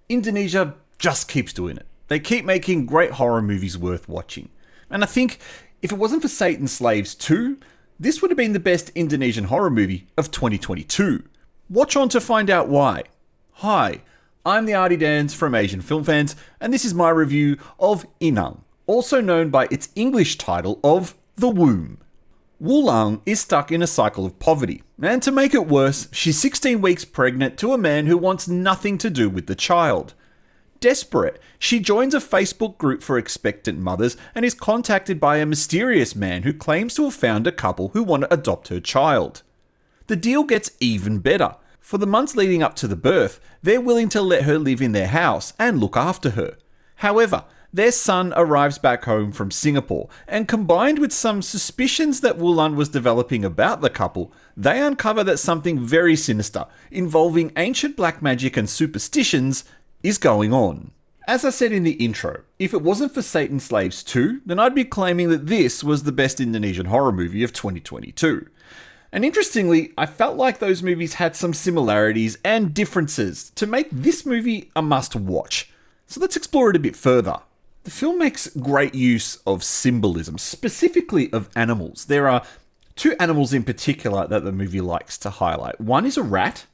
Indonesia just keeps doing it. They keep making great horror movies worth watching. And I think if it wasn't for Satan's Slaves 2, this would have been the best Indonesian horror movie of 2022. Watch on to find out why. Hi, I'm the Artie Dans from Asian Film Fans, and this is my review of Inang, also known by its English title of The Womb. Wulang is stuck in a cycle of poverty, and to make it worse, she's 16 weeks pregnant to a man who wants nothing to do with the child. Desperate, she joins a Facebook group for expectant mothers and is contacted by a mysterious man who claims to have found a couple who want to adopt her child. The deal gets even better. For the months leading up to the birth, they're willing to let her live in their house and look after her. However, their son arrives back home from Singapore, and combined with some suspicions that Wulan was developing about the couple, they uncover that something very sinister, involving ancient black magic and superstitions, is going on. As I said in the intro, if it wasn't for Satan's Slaves 2, then I'd be claiming that this was the best Indonesian horror movie of 2022. And interestingly, I felt like those movies had some similarities and differences to make this movie a must-watch. So let's explore it a bit further. The film makes great use of symbolism, specifically of animals. There are two animals in particular that the movie likes to highlight. One is a rat,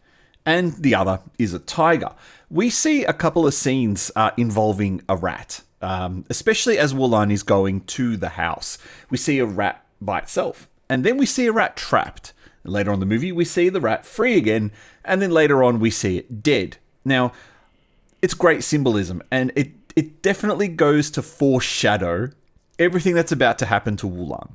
and the other is a tiger. We see a couple of scenes involving a rat, especially as Wulan is going to the house. We see a rat by itself, and then we see a rat trapped. Later on in the movie, we see the rat free again, and then later on we see it dead. Now, it's great symbolism, and it definitely goes to foreshadow everything that's about to happen to Wulan.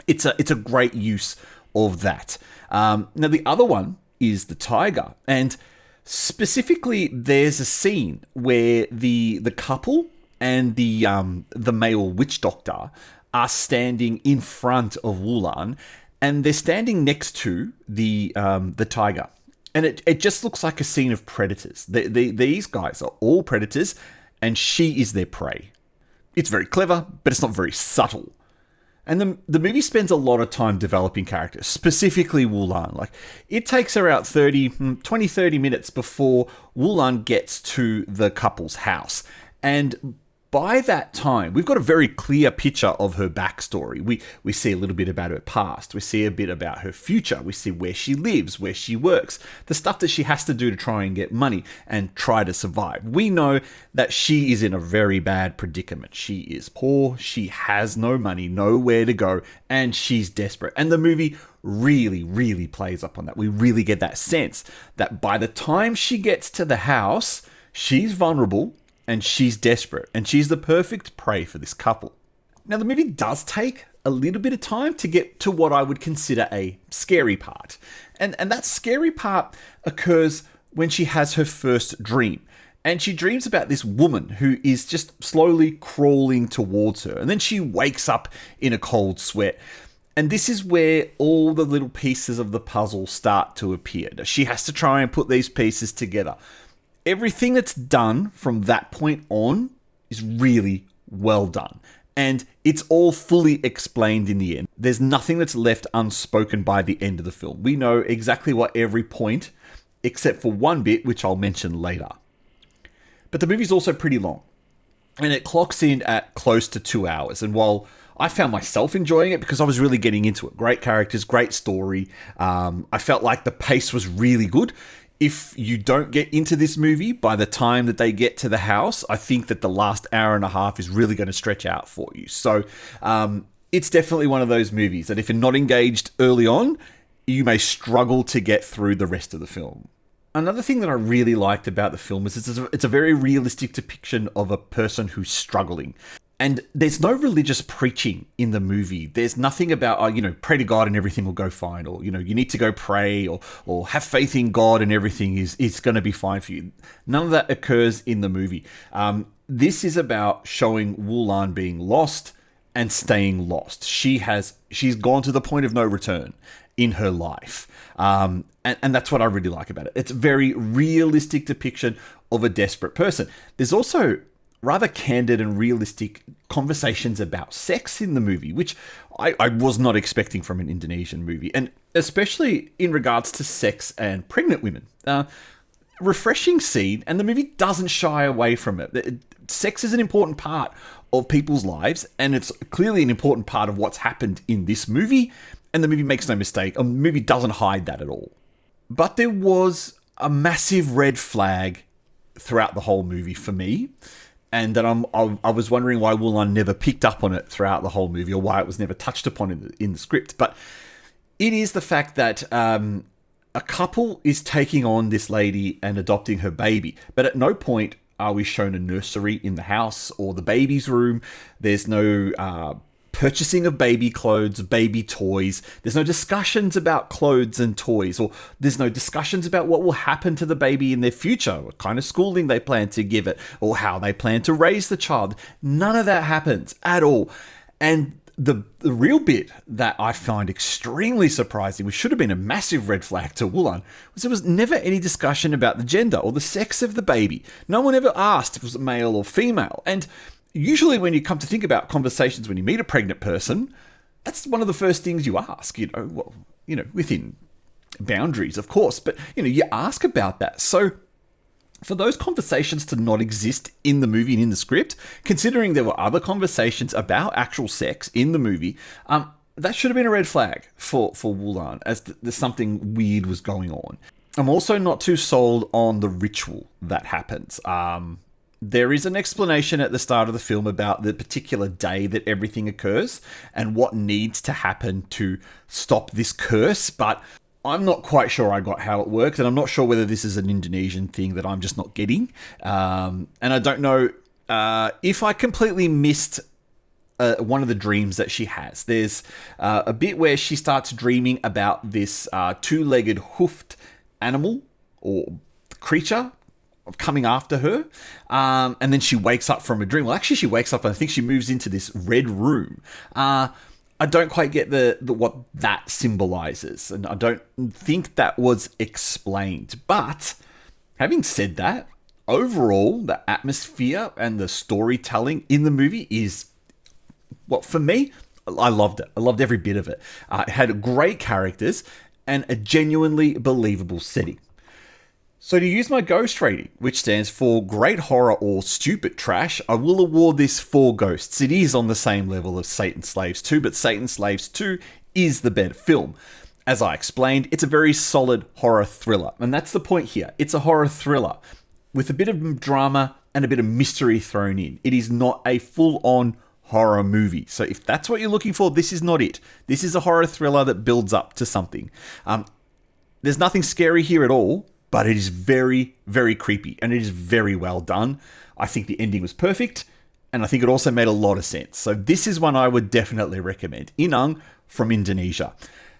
It's a great use of that. Now, the other one is the tiger, and specifically there's a scene where the couple and the male witch doctor are standing in front of Wulan, and they're standing next to the tiger, and it just looks like a scene of predators. These guys are all predators, and she is their prey. It's very clever, but it's not very subtle. And the movie spends a lot of time developing characters, specifically Wulan. Like, it takes her out 20-30 minutes before Wulan gets to the couple's house. And by that time, we've got a very clear picture of her backstory. We see a little bit about her past. We see a bit about her future. We see where she lives, where she works, the stuff that she has to do to try and get money and try to survive. We know that she is in a very bad predicament. She is poor, she has no money, nowhere to go, and she's desperate. And the movie really, really plays up on that. We really get that sense that by the time she gets to the house, she's vulnerable, and she's desperate, and she's the perfect prey for this couple. Now, the movie does take a little bit of time to get to what I would consider a scary part. And that scary part occurs when she has her first dream. And she dreams about this woman who is just slowly crawling towards her. And then she wakes up in a cold sweat. And this is where all the little pieces of the puzzle start to appear. She has to try and put these pieces together. Everything that's done from that point on is really well done. And it's all fully explained in the end. There's nothing that's left unspoken by the end of the film. We know exactly what every point, except for one bit, which I'll mention later. But the movie's also pretty long. And it clocks in at close to 2 hours. And while I found myself enjoying it because I was really getting into it. Great characters, great story. I felt like the pace was really good. If you don't get into this movie by the time that they get to the house, I think that the last hour and a half is really going to stretch out for you. So it's definitely one of those movies that if you're not engaged early on, you may struggle to get through the rest of the film. Another thing that I really liked about the film is it's a very realistic depiction of a person who's struggling. And there's no religious preaching in the movie. There's nothing about, pray to God and everything will go fine. Or, you need to go pray or have faith in God and everything is going to be fine for you. None of that occurs in the movie. This is about showing Wulan being lost and staying lost. She's gone to the point of no return in her life. And that's what I really like about it. It's a very realistic depiction of a desperate person. There's also rather candid and realistic conversations about sex in the movie, which I was not expecting from an Indonesian movie, and especially in regards to sex and pregnant women. refreshing scene, and the movie doesn't shy away from it. Sex is an important part of people's lives, and it's clearly an important part of what's happened in this movie, and the movie makes no mistake. The movie doesn't hide that at all. But there was a massive red flag throughout the whole movie for me, and that I was wondering why Wulan never picked up on it throughout the whole movie, or why it was never touched upon in the script. But it is the fact that a couple is taking on this lady and adopting her baby, but at no point are we shown a nursery in the house or the baby's room. There's no purchasing of baby clothes, baby toys. There's no discussions about clothes and toys, or there's no discussions about what will happen to the baby in their future, what kind of schooling they plan to give it, or how they plan to raise the child. None of that happens at all. And the real bit that I find extremely surprising, which should have been a massive red flag to Wulan, was there was never any discussion about the gender or the sex of the baby. No one ever asked if it was male or female. And usually when you come to think about conversations when you meet a pregnant person, that's one of the first things you ask, within boundaries, of course. But, you ask about that. So for those conversations to not exist in the movie and in the script, considering there were other conversations about actual sex in the movie, that should have been a red flag for Wulan, as there's something weird was going on. I'm also not too sold on the ritual that happens. There is an explanation at the start of the film about the particular day that everything occurs and what needs to happen to stop this curse, but I'm not quite sure I got how it works, and I'm not sure whether this is an Indonesian thing that I'm just not getting. And I don't know if I completely missed one of the dreams that she has. There's a bit where she starts dreaming about this two-legged hoofed animal or creature coming after her, and then she wakes up from a dream. Well, actually, she wakes up and I think she moves into this red room. I don't quite get the what that symbolizes, and I don't think that was explained. But having said that, overall, the atmosphere and the storytelling in the movie is, well, for me, I loved it. I loved every bit of it. It had great characters and a genuinely believable setting. So to use my Ghost rating, which stands for great horror or stupid trash, I will award this 4 ghosts. It is on the same level as Satan's Slaves 2, but Satan's Slaves 2 is the better film. As I explained, it's a very solid horror thriller, and that's the point here. It's a horror thriller with a bit of drama and a bit of mystery thrown in. It is not a full-on horror movie. So if that's what you're looking for, this is not it. This is a horror thriller that builds up to something. There's nothing scary here at all, but it is very, very creepy, and it is very well done. I think the ending was perfect, and I think it also made a lot of sense. So this is one I would definitely recommend. Inang from Indonesia.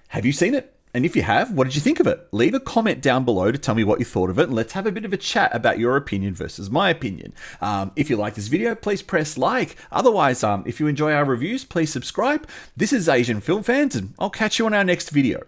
Have you seen it? And if you have, what did you think of it? Leave a comment down below to tell me what you thought of it, and let's have a bit of a chat about your opinion versus my opinion. If you like this video, please press like. Otherwise, if you enjoy our reviews, please subscribe. This is Asian Film Fans, and I'll catch you on our next video.